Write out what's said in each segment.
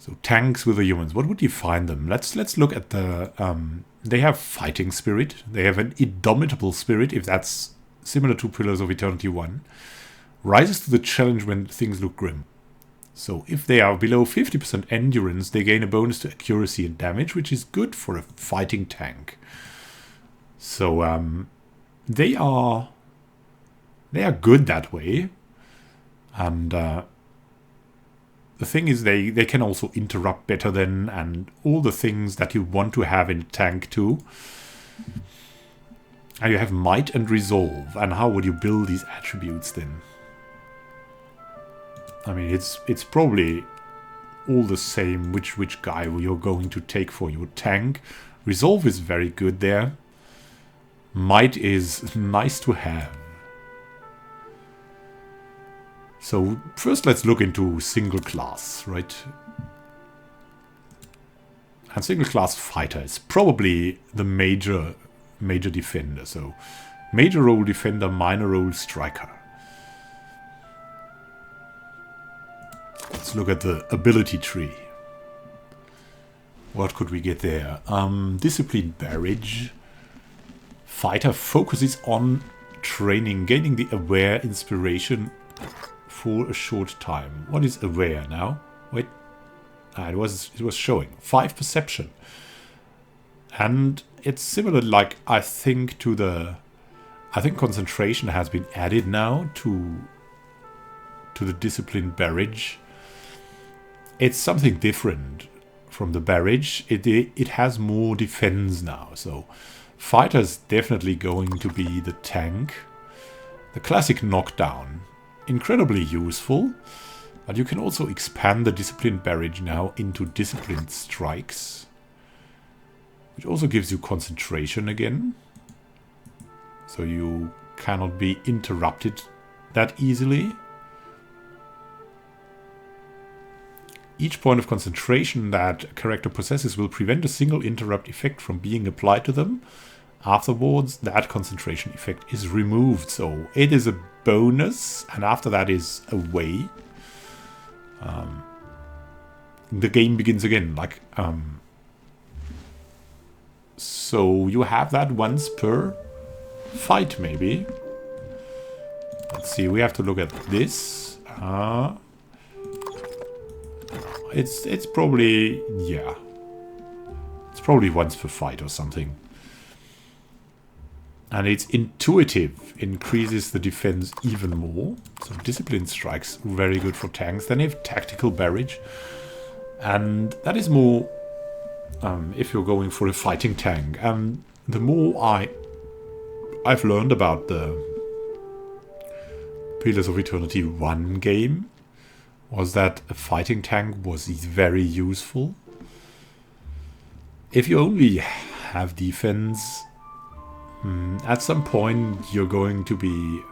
So tanks with the humans. What would define them? Let's look at the... they have fighting spirit. They have an indomitable spirit, if that's similar to Pillars of Eternity 1. Rises to the challenge when things look grim. So if they are below 50% endurance, they gain a bonus to accuracy and damage, which is good for a fighting tank. So they are good that way. And the thing is, they can also interrupt better than, and all the things that you want to have in a tank too. And you have might and resolve. And how would you build these attributes then? I mean, it's probably all the same which guy you're going to take for your tank. Resolve is very good there. Might is nice to have. So first let's look into single class, right? And single class fighter is probably the major defender. So major role defender, minor role striker. Let's look at the ability tree. What could we get there? Discipline Barrage. Fighter focuses on training, gaining the aware inspiration for a short time. What is aware now? Wait. It was showing 5 perception. And it's similar, like, I think concentration has been added now to the discipline barrage. It's something different from the barrage. It has more defense now. So fighter's definitely going to be the tank. The classic knockdown, incredibly useful. But you can also expand the discipline barrage now into disciplined strikes, which also gives you concentration again. So you cannot be interrupted that easily. Each point of concentration that a character possesses will prevent a single interrupt effect from being applied to them. Afterwards, that concentration effect is removed. So it is a bonus, and after that is away. The game begins again. So you have that once per fight, maybe. Let's see, we have to look at this. It's probably, yeah. It's probably once per fight or something. And it's intuitive, increases the defense even more. So discipline strikes, very good for tanks. Then you have tactical barrage. And that is more if you're going for a fighting tank. And the more I've learned about the Pillars of Eternity 1 game, was that a fighting tank was very useful. If you only have defense, at some point you're going to be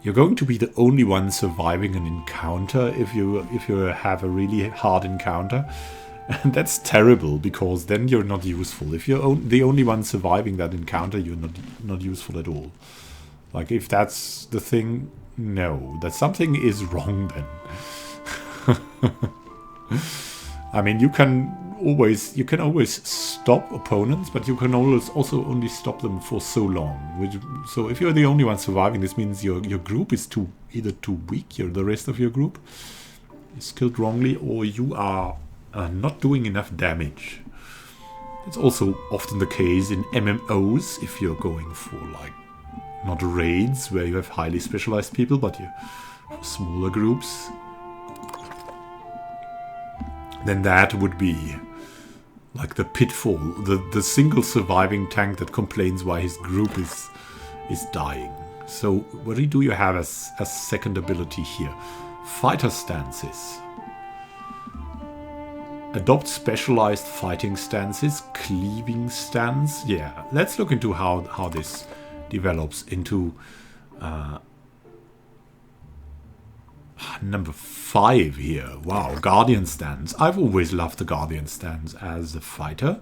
the only one surviving an encounter if you have a really hard encounter. And that's terrible, because then you're not useful. If you're the only one surviving that encounter, you're not useful at all. Like, if that's the thing, no, that something is wrong then. I mean, you can always stop opponents, but you can always also only stop them for so long. So if you're the only one surviving, this means your group is either too weak, the rest of your group is killed wrongly, or you are not doing enough damage. It's also often the case in MMOs, if you're going for, like, not raids where you have highly specialized people, but you have smaller groups. Then that would be like the pitfall, the single surviving tank that complains why his group is dying. So what do you have as a second ability here? Fighter stances. Adopt specialized fighting stances, cleaving stance. Yeah, let's look into how this develops into number 5 here. Wow, Guardian stance. I've always loved the Guardian stance as a fighter.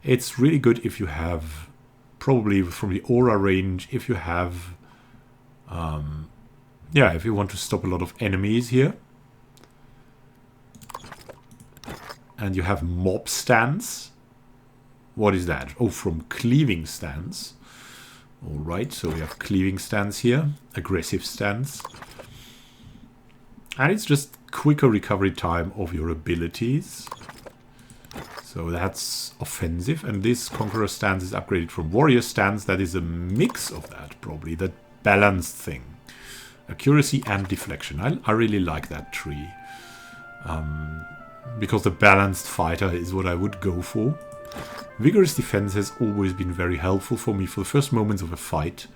It's really good if you have, probably from the aura range, if you have, if you want to stop a lot of enemies here. And you have mob stance. What is that? Oh, from cleaving stance. Alright, so we have cleaving stance here. Aggressive stance. And it's just quicker recovery time of your abilities. So that's offensive. And this Conqueror stance is upgraded from Warrior stance. That is a mix of that, probably. That balanced thing. Accuracy and deflection. I really like that tree. Because the balanced fighter is what I would go for. Vigorous defense has always been very helpful for me for the first moments of a fight.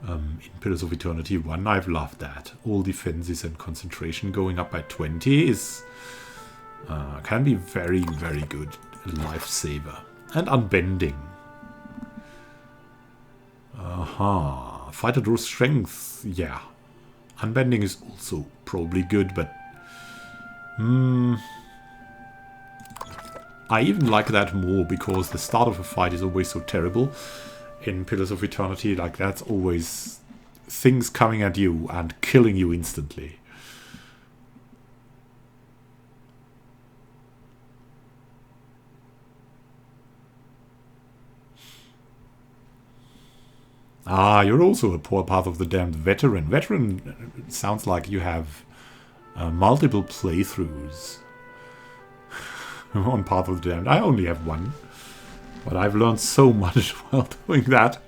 In Pillars of Eternity 1, I've loved that. All defenses and concentration going up by 20 is can be very, very good. A lifesaver. And unbending. Fighter draws strength. Yeah. Unbending is also probably good, but I even like that more because the start of a fight is always so terrible. In Pillars of Eternity, like that's always things coming at you and killing you instantly. Ah, you're also a poor Path of the Damned veteran. Veteran sounds like you have multiple playthroughs on Path of the Damned. I only have one. But I've learned so much while doing that.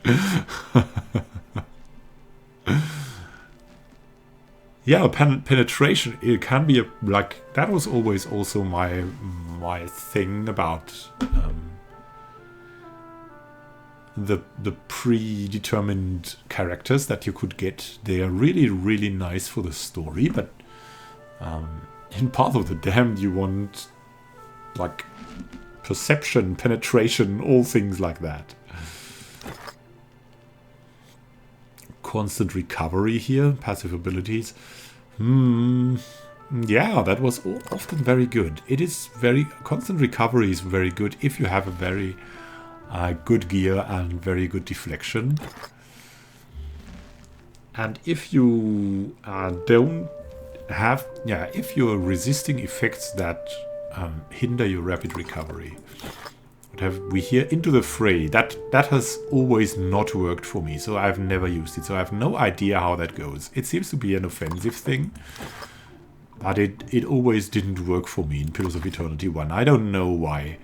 Yeah, penetration, it can be like that was always also my thing about the predetermined characters that you could get. They are really, really nice for the story, but in Path of the Damned you want like perception, penetration, all things like that. Constant recovery here, passive abilities. Yeah, that was often very good. It is very... Constant recovery is very good if you have a very good gear and very good deflection. And if you don't have... Yeah, if you're resisting effects that hinder your rapid recovery. What have we here? Into the Fray. That has always not worked for me, so I've never used it. So I have no idea how that goes. It seems to be an offensive thing, but it always didn't work for me in Pillars of Eternity 1. I don't know why.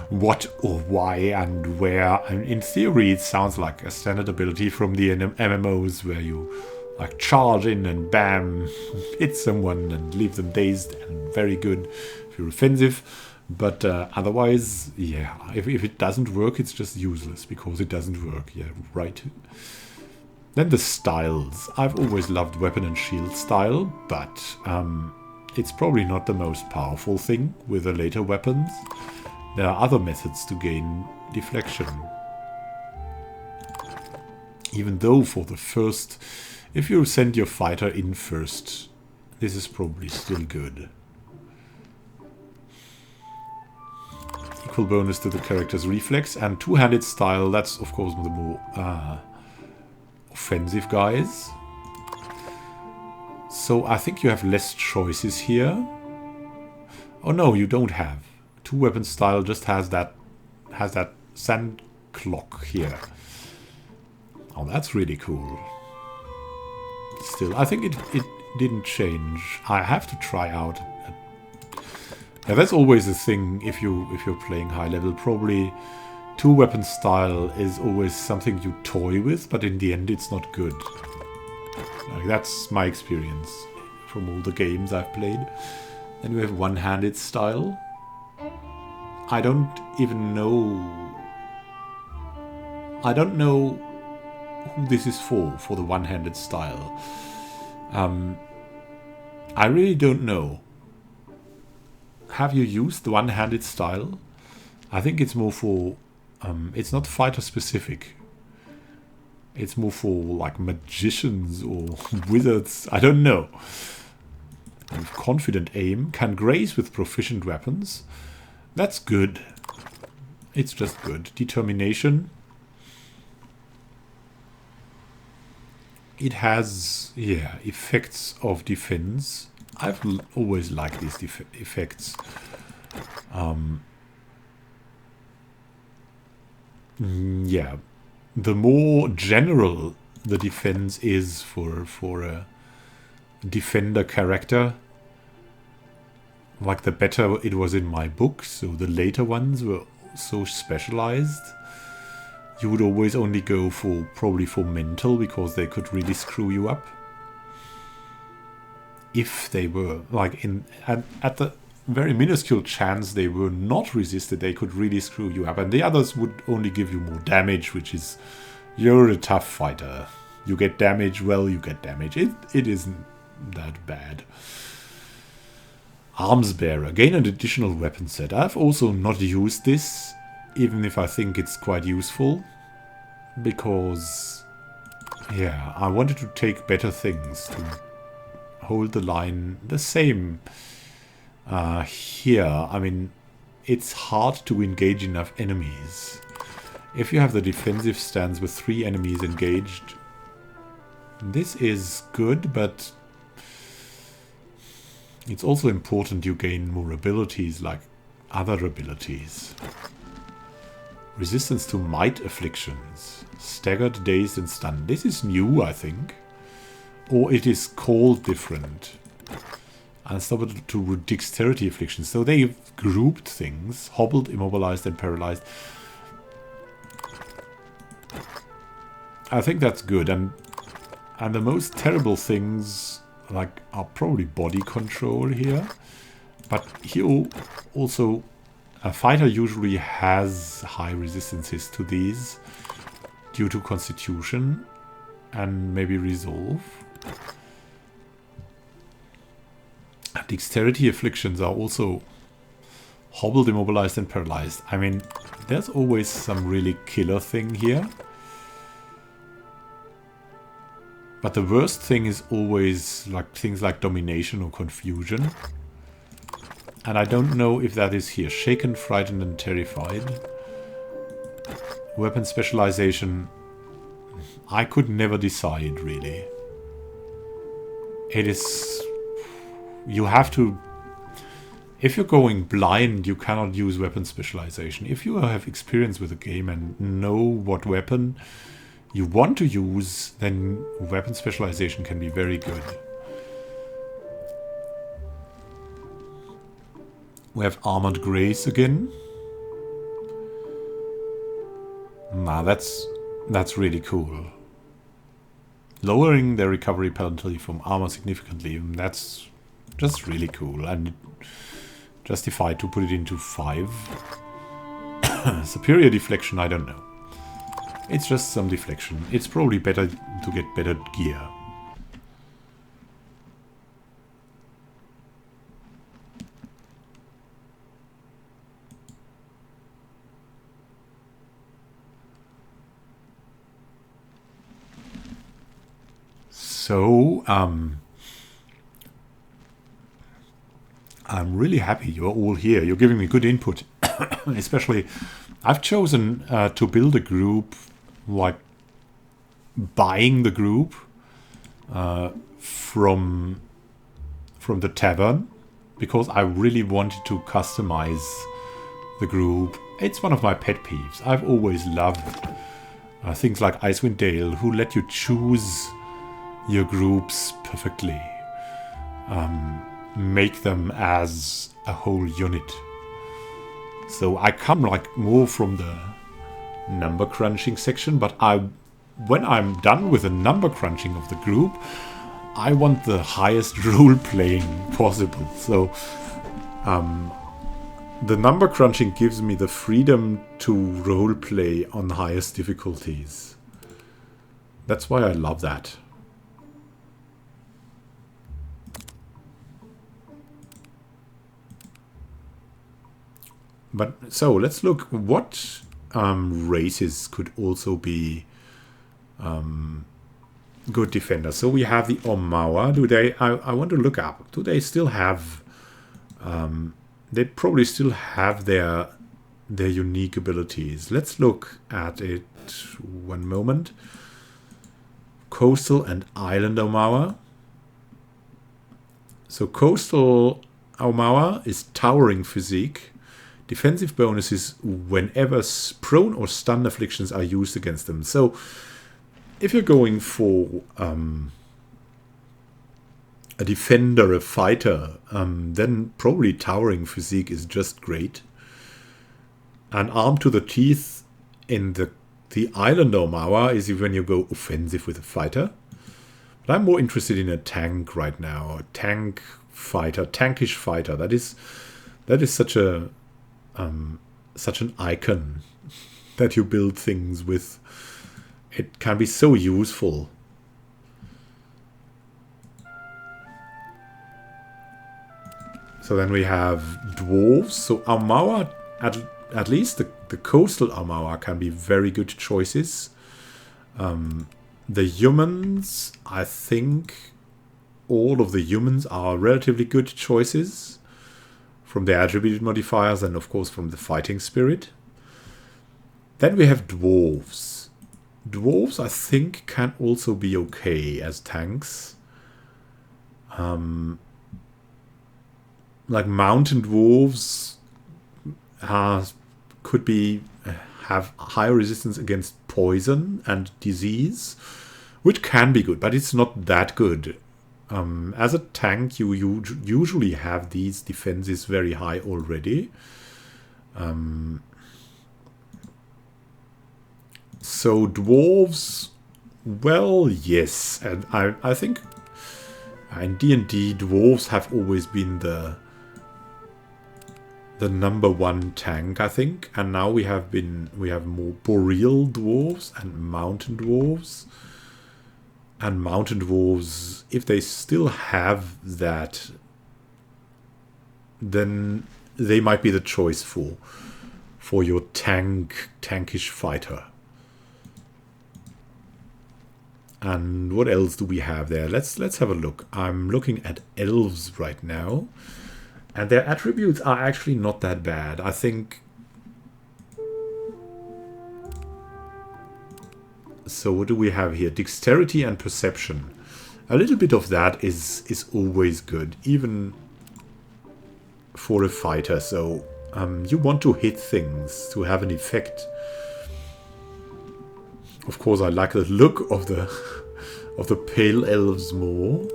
What or why and where. And in theory, it sounds like a standard ability from the MMOs where you like charge in and bam, hit someone and leave them dazed, and very good if you're offensive. But otherwise, yeah, if it doesn't work, it's just useless because it doesn't work. Yeah, right. Then the styles. I've always loved weapon and shield style, but it's probably not the most powerful thing with the later weapons. There are other methods to gain deflection. Even though for the first... If you send your fighter in first, this is probably still good. Equal bonus to the character's reflex, and two-handed style, that's of course the more offensive guys. So I think you have less choices here. Oh no, you don't have. Two-weapon style just has that sand clock here. Oh, that's really cool. Still, I think it didn't change. I have to try out. Yeah, that's always a thing if you're playing high level. Probably two-weapon style is always something you toy with, but in the end it's not good. Like, that's my experience from all the games I've played. Then we have one-handed style. I don't even know... I don't know who this is for the one-handed style. I really don't know. Have you used the one-handed style? I think it's more for... it's not fighter-specific. It's more for, like, magicians or wizards. I don't know. With confident aim. Can graze with proficient weapons. That's good. It's just good. Determination. It has, yeah, effects of defense. I've always liked these effects. Yeah, the more general the defense is for a defender character, like the better it was in my book. So the later ones were so specialized. You would always only go for probably for mental, because they could really screw you up. If they were like at the very minuscule chance they were not resisted, they could really screw you up. And the others would only give you more damage, which is, you're a tough fighter. You get damage, well, you get damage. It isn't that bad. Arms Bearer. Gain an additional weapon set. I've also not used this, even if I think it's quite useful. Because, yeah, I wanted to take better things to hold the line. The same here. I mean, it's hard to engage enough enemies. If you have the defensive stance with 3 enemies engaged, this is good, but it's also important you gain more abilities like other abilities. Resistance to might afflictions. Staggered, dazed and stunned. This is new, I think. Or it is called different. Unstoppable to dexterity afflictions. So they've grouped things. Hobbled, immobilized and paralyzed. I think that's good. And the most terrible things like are probably body control here. But here also a fighter usually has high resistances to these due to constitution and maybe resolve. Dexterity afflictions are also hobbled, immobilized and paralyzed. I mean, there's always some really killer thing here. But the worst thing is always like things like domination or confusion. And I don't know if that is here. Shaken, frightened and terrified. Weapon specialization. I could never decide, really. It is... You have to... If you're going blind, you cannot use weapon specialization. If you have experience with the game and know what weapon you want to use, then weapon specialization can be very good. We have Armored Grace again. Nah, that's really cool. Lowering their recovery penalty from armor significantly. That's just really cool. And justified to put it into 5. Superior deflection, I don't know. It's just some deflection. It's probably better to get better gear. So, I'm really happy you're all here. You're giving me good input. Especially, I've chosen to build a group, like buying the group from the tavern, because I really wanted to customize the group. It's one of my pet peeves. I've always loved things like Icewind Dale, who let you choose your groups perfectly. Make them as a whole unit. So I come like more from the number crunching section, but when I'm done with the number crunching of the group, I want the highest role playing possible. So the number crunching gives me the freedom to role play on the highest difficulties. That's why I love that. But so let's look what races could also be good defenders. So we have the Omawa. Do they? I want to look up. Do they still have? They probably still have their unique abilities. Let's look at it. One moment. Coastal and Island Omawa. So Coastal Aumaua is towering physique. Defensive bonuses whenever prone or stun afflictions are used against them. So if you're going for a defender, a fighter, then probably towering physique is just great. And armed to the teeth in the island Aumaua is when you go offensive with a fighter. But I'm more interested in a tank right now. A tank fighter, tankish fighter. That is such a such an icon that you build things with. It can be so useful. So then we have dwarves. So Aumaua, at least the coastal Aumaua can be very good choices. The humans, I think all of the humans are relatively good choices from the attribute modifiers and of course from the fighting spirit. Then we have dwarves. Dwarves, I think, can also be okay as tanks. Like mountain dwarves could have higher resistance against poison and disease, which can be good, but it's not that good. As a tank, you usually have these defenses very high already. So dwarves, well, yes, and I think in D&D dwarves have always been the number one tank, I think, and now we have more boreal dwarves and mountain dwarves. And mountain dwarves, if they still have that, then they might be the choice for your tankish fighter. And what else do we have there? Let's have a look. I'm looking at elves right now, and their attributes are actually not that bad. I think. So what do we have here? Dexterity and perception. A little bit of that is always good, even for a fighter. So you want to hit things to have an effect. Of course, I like the look of the pale elves more.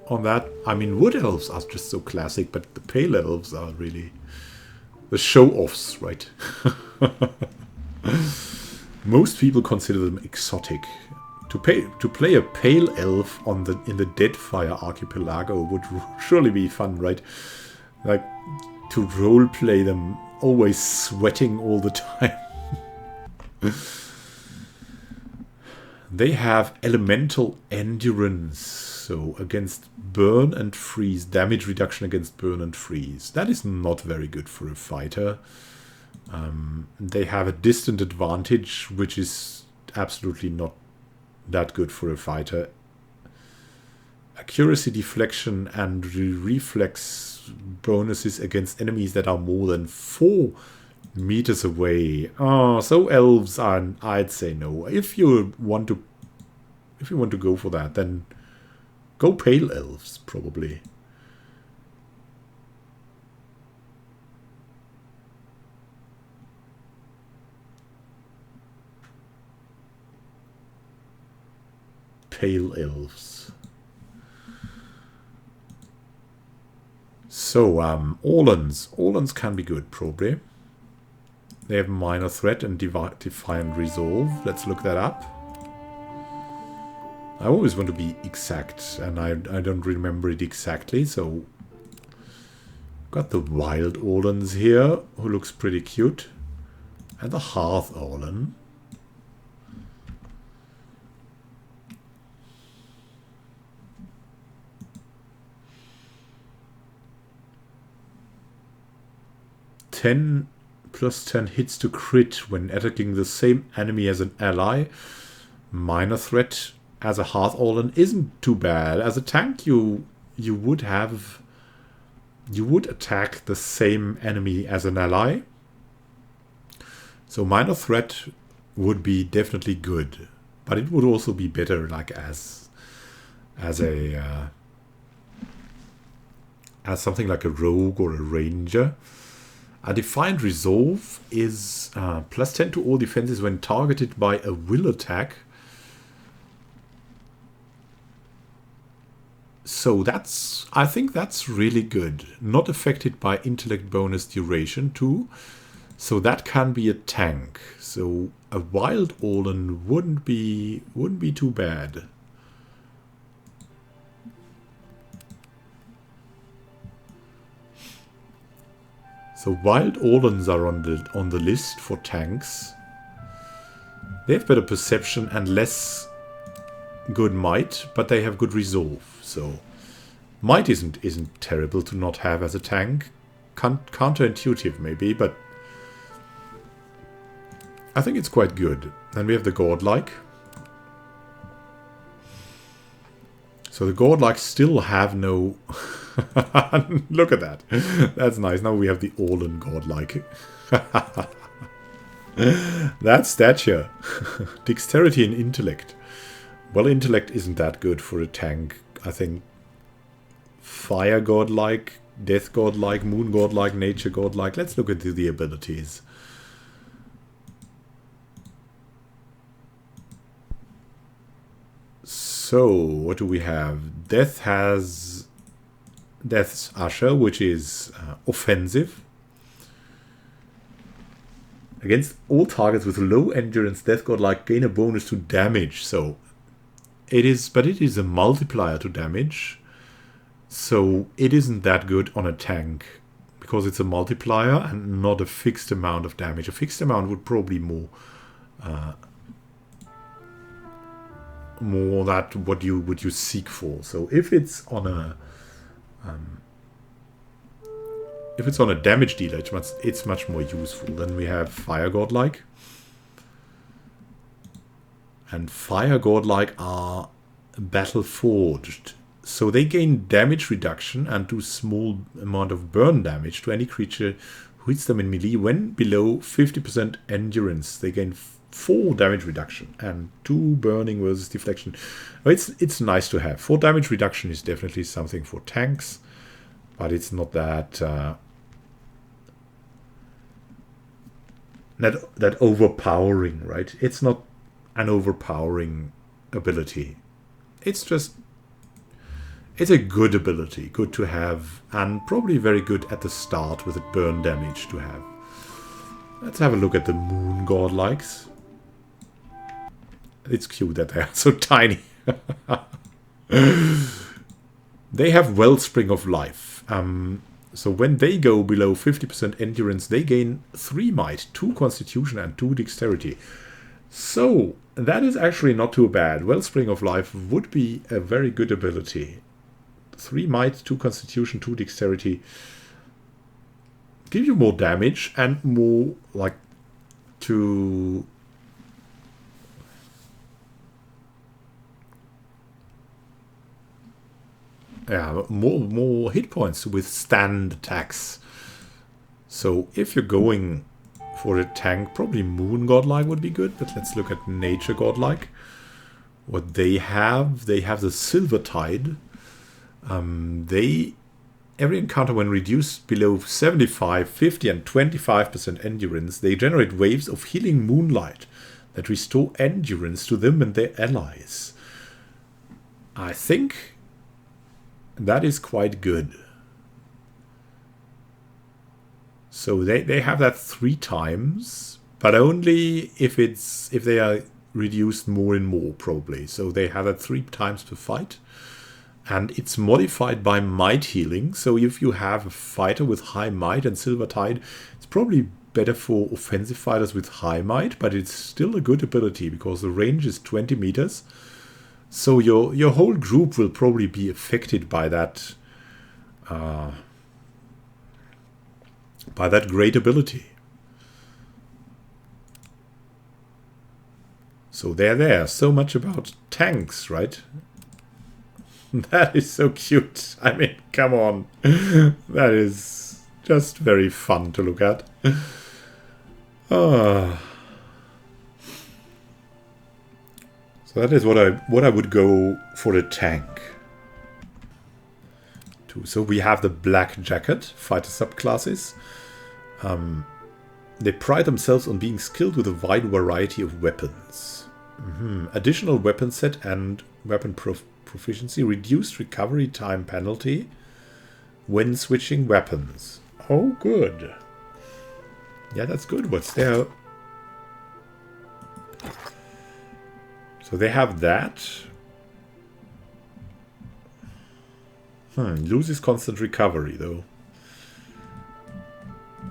On that, I mean, wood elves are just so classic, but the pale elves are really the show-offs, right? Most people consider them exotic. To play a pale elf in the Deadfire archipelago would surely be fun, right? Like to roleplay them, always sweating all the time. They have elemental endurance, so against burn and freeze, damage reduction against burn and freeze. That is not very good for a fighter. They have a distant advantage, which is absolutely not that good for a fighter. Accuracy, deflection, and reflex bonuses against enemies that are more than 4 meters away. Oh, so elves are, I'd say no. If you want to go for that, then go pale elves, probably. Pale elves. So, Orlans. Orlans can be good, probably. They have minor threat and defiant resolve. Let's look that up. I always want to be exact, and I don't remember it exactly, so... Got the wild Orlans here, who looks pretty cute. And the Hearth Orlan. +10 hits to crit when attacking the same enemy as an ally. Minor threat as a Hearth Orlan isn't too bad. As a tank, you would attack the same enemy as an ally. So minor threat would be definitely good, but it would also be better like as a as something like a rogue or a ranger. A defined resolve is plus 10 to all defenses when targeted by a will attack. So I think that's really good. Not affected by intellect bonus duration too. So that can be a tank. So a wild Olen wouldn't be too bad. So wild Olens are on the list for tanks. They have better perception and less good might, but they have good resolve. So might isn't terrible to not have as a tank. Counterintuitive maybe, but I think it's quite good. Then we have the godlike. So the godlike still have no... Look at that. That's nice. Now we have the Olen godlike. That stature. Dexterity and intellect. Well, intellect isn't that good for a tank. I think fire godlike, death godlike, moon godlike, nature godlike. Let's look at the abilities. So, what do we have? Death has Death's Usher, which is offensive. Against all targets with low endurance, Death Godlike gain a bonus to damage. So it is, but it is a multiplier to damage. So it isn't that good on a tank because it's a multiplier and not a fixed amount of damage. A fixed amount would probably more that what you seek for. So if it's on a damage dealer, it's much more useful. Then we have Fire Godlike. And Fire Godlike are Battle Forged. So they gain damage reduction and do small amount of burn damage to any creature who hits them in melee when below 50% endurance. They gain 4 damage reduction and 2 burning versus deflection. It's nice to have. 4 damage reduction is definitely something for tanks, but it's not that that overpowering, right? It's not an overpowering ability. It's a good ability, good to have, and probably very good at the start with a burn damage to have. Let's have a look at the Moon Godlikes. It's cute that they are so tiny. They have Wellspring of Life. So when they go below 50% endurance, they gain 3 might, 2 constitution, and 2 dexterity. So that is actually not too bad. Wellspring of Life would be a very good ability. 3 might, 2 constitution, 2 dexterity. Give you more damage and more like to... Yeah, more hit points to withstand attacks. So if you're going for a tank, probably Moon Godlike would be good. But let's look at Nature Godlike. What they have the Silver Tide. Every encounter when reduced below 75, 50 and 25% endurance, they generate waves of healing moonlight that restore endurance to them and their allies. I think that is quite good. So they have that 3 times, but only if they are reduced more and more, probably. So they have that 3 times per fight. And it's modified by might healing. So if you have a fighter with high might and Silver Tide, it's probably better for offensive fighters with high might, but it's still a good ability because the range is 20 meters. So your whole group will probably be affected by that great ability. So there. So much about tanks, right? That is so cute. I mean, come on. That is just very fun to look at. So that is what I would go for a tank. too. So we have the Black Jacket, fighter subclasses. They pride themselves on being skilled with a wide variety of weapons. Additional weapon set and weapon proficiency, reduced recovery time penalty when switching weapons. Oh, good. Yeah, that's good. What's there? So they have that. Loses constant recovery, though.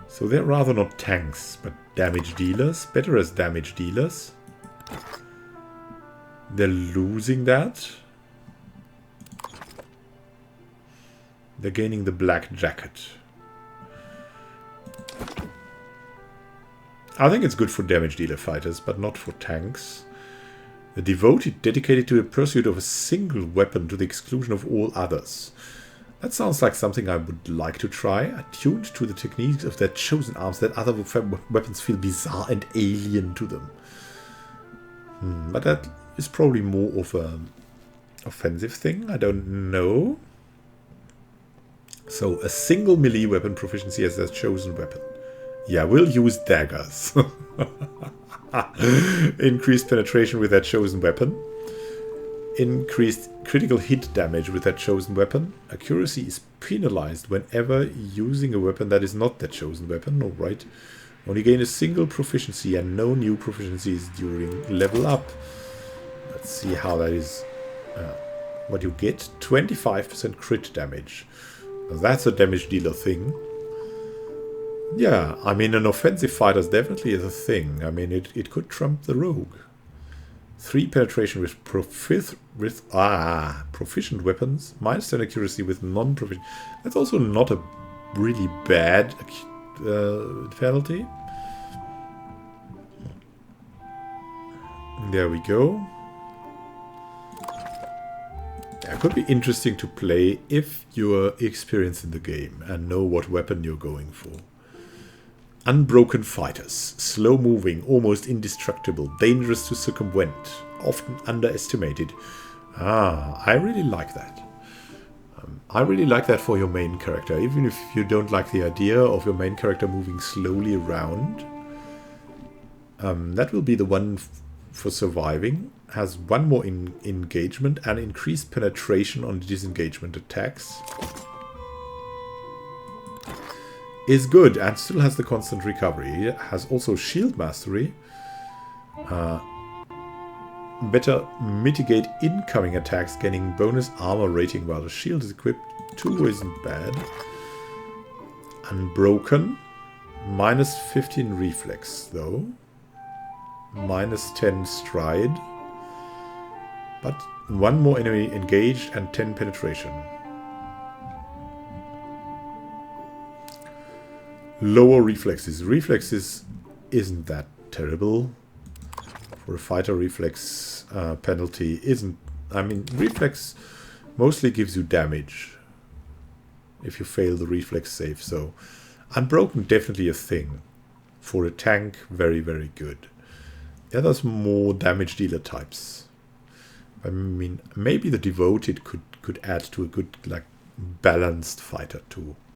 So they're rather not tanks, but damage dealers. Better as damage dealers. They're losing that. They're gaining the Black Jacket. I think it's good for damage dealer fighters, but not for tanks. The devoted, dedicated to the pursuit of a single weapon to the exclusion of all others. That sounds like something I would like to try. Attuned to the techniques of their chosen arms, that other weapons feel bizarre and alien to them. But that is probably more of an offensive thing. I don't know. So, a single melee weapon proficiency as their chosen weapon. Yeah, we'll use daggers. Increased penetration with their chosen weapon. Increased critical hit damage with their chosen weapon. Accuracy is penalized whenever using a weapon that is not their chosen weapon. Alright. Only gain a single proficiency and no new proficiencies during level up. Let's see how that is. What you get? 25% crit damage. Now that's a damage dealer thing. Yeah, I mean, an offensive fighter definitely is a thing. I mean, it could trump the rogue. 3 penetration with proficient weapons. -10 accuracy with non-proficient. That's also not a really bad penalty. There we go. It could be interesting to play if you're experienced in the game and know what weapon you're going for. Unbroken fighters. Slow-moving, almost indestructible, dangerous to circumvent, often underestimated. I really like that. I really like that for your main character, even if you don't like the idea of your main character moving slowly around. That will be the one for surviving. Has 1 more engagement and increased penetration on disengagement attacks. Is good and still has the constant recovery. It has also shield mastery. Better mitigate incoming attacks, gaining bonus armor rating while the shield is equipped. 2 isn't bad. Unbroken. -15 reflex though. -10 stride. But 1 more enemy engaged and 10 penetration. Lower reflexes. Reflexes isn't that terrible. For a fighter, reflex penalty isn't... I mean, reflex mostly gives you damage if you fail the reflex save. So, unbroken definitely a thing. For a tank, very, very good. The others more damage dealer types. I mean, maybe the devoted could add to a good, like, balanced fighter too.